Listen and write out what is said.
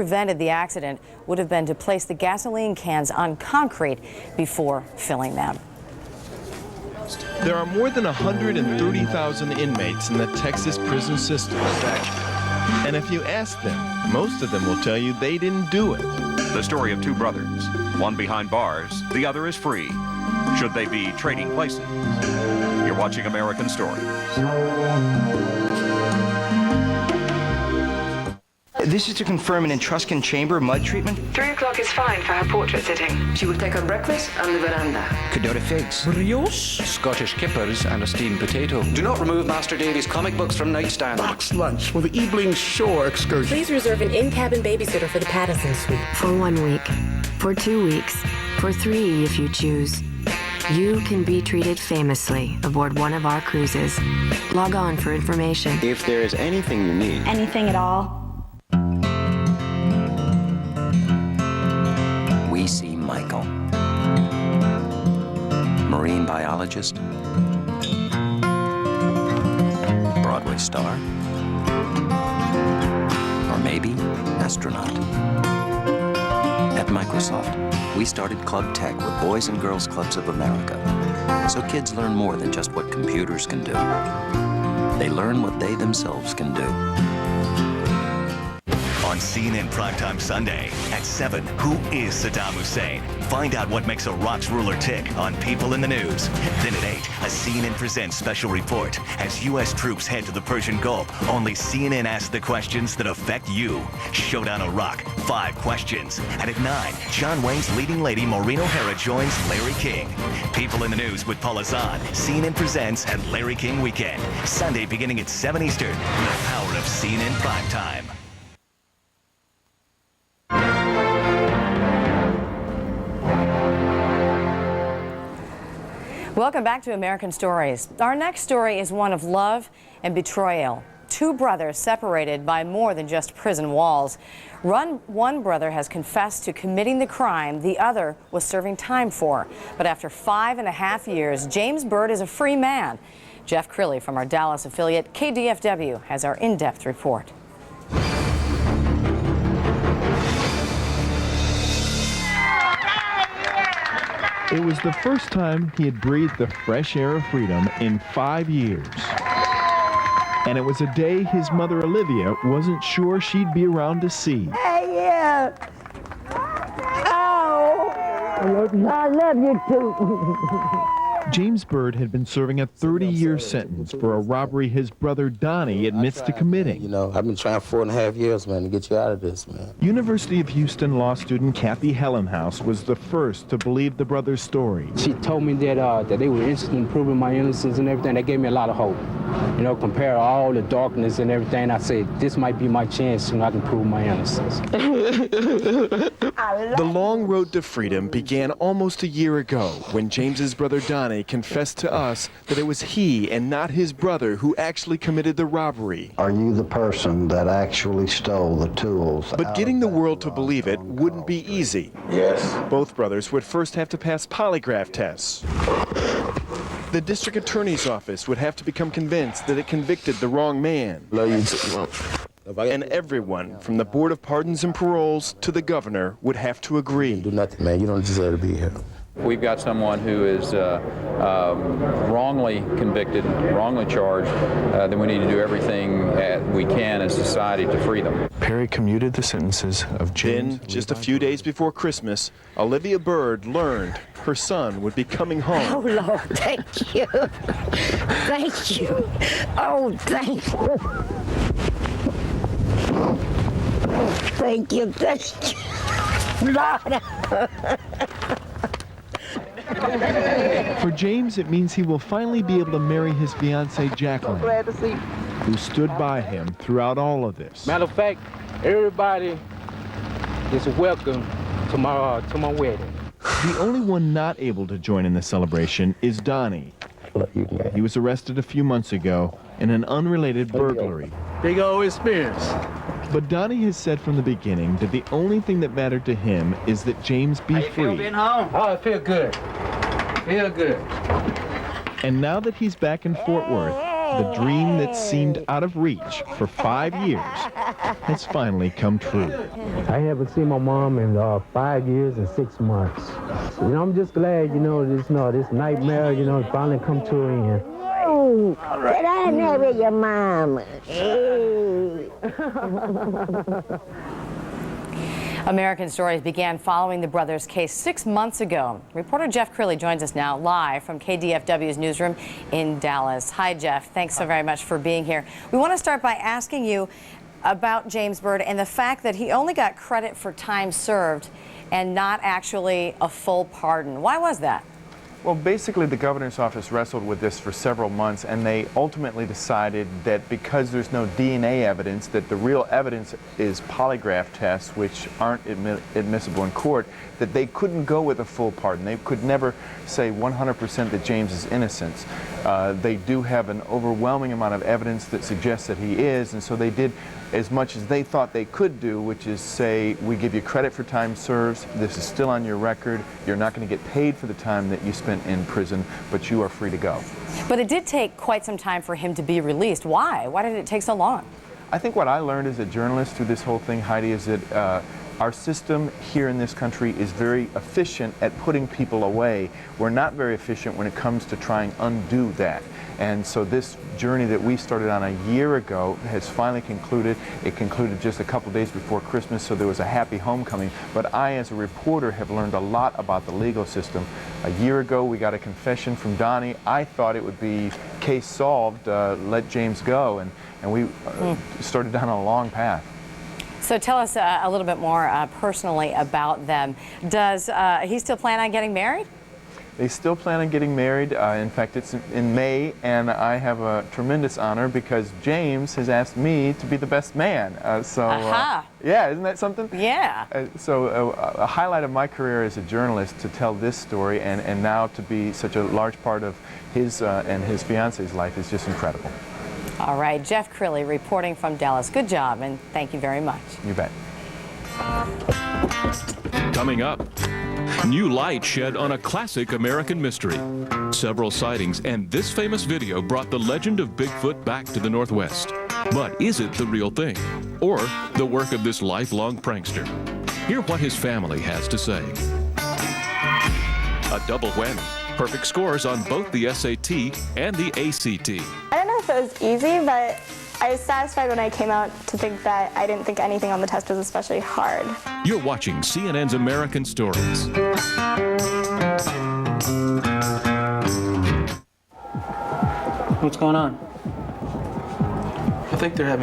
Prevented the accident would have been to place the gasoline cans on concrete before filling them. There are more than 130,000 inmates in the Texas prison system. And if you ask them, most of them will tell you they didn't do it. The story of two brothers, one behind bars, the other is free. Should they be trading places? You're watching American Stories. This is to confirm an Etruscan chamber mud treatment. 3 o'clock is fine for her portrait sitting. She will take her breakfast on the veranda. Cadota figs. Brioche. Scottish kippers and a steamed potato. Do not remove Master Davy's comic books from nightstand. Box lunch for the Evening Shore excursion. Please reserve an in-cabin babysitter for the Patterson suite. For 1 week, for 2 weeks, for 3 if you choose. You can be treated famously aboard one of our cruises. Log on for information. If there is anything you need. Anything at all. We see Michael, marine biologist, Broadway star, or maybe astronaut. At Microsoft, we started Club Tech with Boys and Girls Clubs of America, so kids learn more than just what computers can do. They learn what they themselves can do. On CNN Primetime Sunday at 7, who is Saddam Hussein? Find out what makes Iraq's ruler tick on People in the News. Then at 8, a CNN Presents special report. As U.S. troops head to the Persian Gulf, only CNN asks the questions that affect you. Showdown Iraq, 5 questions. And at 9, John Wayne's leading lady Maureen O'Hara joins Larry King. People in the News with Paula Zahn, CNN Presents and Larry King Weekend. Sunday beginning at 7 Eastern. The power of CNN Primetime. Welcome back to American Stories. Our next story is one of love and betrayal. 2 brothers separated by more than just prison walls. One brother has confessed to committing the crime the other was serving time for. But after 5.5 years, James Byrd is a free man. Jeff Crilley from our Dallas affiliate KDFW has our in-depth report. It was the first time he had breathed the fresh air of freedom in 5 years. And it was a day his mother, Olivia, wasn't sure she'd be around to see. Hey, yeah. Oh, I love you too. James Byrd had been serving a 30-year sentence for a robbery his brother Donnie admits to committing. You know, I've been trying 4.5 years, man, to get you out of this, man. University of Houston law student Kathy Hellenhaus was the first to believe the brother's story. She told me that they were interested in proving my innocence and everything. That gave me a lot of hope. You know, compare all the darkness and everything, I said, this might be my chance and I can prove my innocence. The long road to freedom began almost a year ago when James's brother Donnie confessed to us that it was he and not his brother who actually committed the robbery. Are you the person that actually stole the tools? But getting the world to believe it wouldn't be easy. Yes. Both brothers would first have to pass polygraph tests. The district attorney's office would have to become convinced that it convicted the wrong man. And everyone, from the Board of Pardons and Paroles to the governor, would have to agree. Do nothing, man. You don't deserve to be here. We've got someone who is wrongly convicted, wrongly charged, then we need to do everything we can as society to free them. Perry commuted the sentences of James. Then, just a few days before Christmas, Olivia Byrd learned her son would be coming home. Oh, Lord, thank you. Thank you. Oh, thank you. Thank you, thank you. Lord. For James, it means he will finally be able to marry his fiancée, Jacqueline, Glad to see you. who stood by him throughout all of this. Matter of fact, everybody is welcome to my wedding. The only one not able to join in the celebration is Donnie. He was arrested a few months ago in an unrelated burglary. Big old experience. But Donnie has said from the beginning that the only thing that mattered to him is that James be free. Being home? Oh, I feel good. Feel good. And now that he's back in Fort Worth, The dream that seemed out of reach for 5 years has finally come true. I haven't seen my mom in 5 years and 6 months. I'm just glad, this nightmare, finally come to an end. Oh, get out there with your mama. Hey. American Stories began following the brothers' case 6 months ago. Reporter Jeff Crilley joins us now live from KDFW's newsroom in Dallas. Hi, Jeff. Thanks so very much for being here. We want to start by asking you about James Byrd and the fact that he only got credit for time served and not actually a full pardon. Why was that? Well, basically, the governor's office wrestled with this for several months, and they ultimately decided that because there's no DNA evidence, that the real evidence is polygraph tests, which aren't admissible in court, that they couldn't go with a full pardon. They could never say 100% that James is innocent. They do have an overwhelming amount of evidence that suggests that he is, and so they did as much as they thought they could do, which is say, we give you credit for time served, this is still on your record, you're not going to get paid for the time that you spent in prison, but you are free to go. But it did take quite some time for him to be released. Why? Why did it take so long? I think what I learned as a journalist through this whole thing, Heidi, is that our system here in this country is very efficient at putting people away. We're not very efficient when it comes to trying to undo that. And so this journey that we started on a year ago has finally concluded. It concluded just a couple days before Christmas, so there was a happy homecoming. But I, as a reporter, have learned a lot about the legal system. A year ago, we got a confession from Donnie. I thought it would be case solved, let James go, and we started down a long path. So tell us a little bit more personally about them. Does he still plan on getting married? They still plan on getting married. In fact, it's in May, and I have a tremendous honor because James has asked me to be the best man. Yeah, isn't that something? Yeah. A highlight of my career as a journalist to tell this story, and now to be such a large part of his and his fiance's life is just incredible. All right, Jeff Crilley reporting from Dallas. Good job, and thank you very much. You bet. Coming up, new light shed on a classic American mystery. Several sightings and this famous video brought the legend of Bigfoot back to the Northwest. But is it the real thing, or the work of this lifelong prankster? Hear what his family has to say. A double whammy. Perfect scores on both the SAT and the ACT. I don't know if it was easy, but I was satisfied when I came out to think that I didn't think anything on the test was especially hard. You're watching CNN's American Stories. What's going on? I think they're having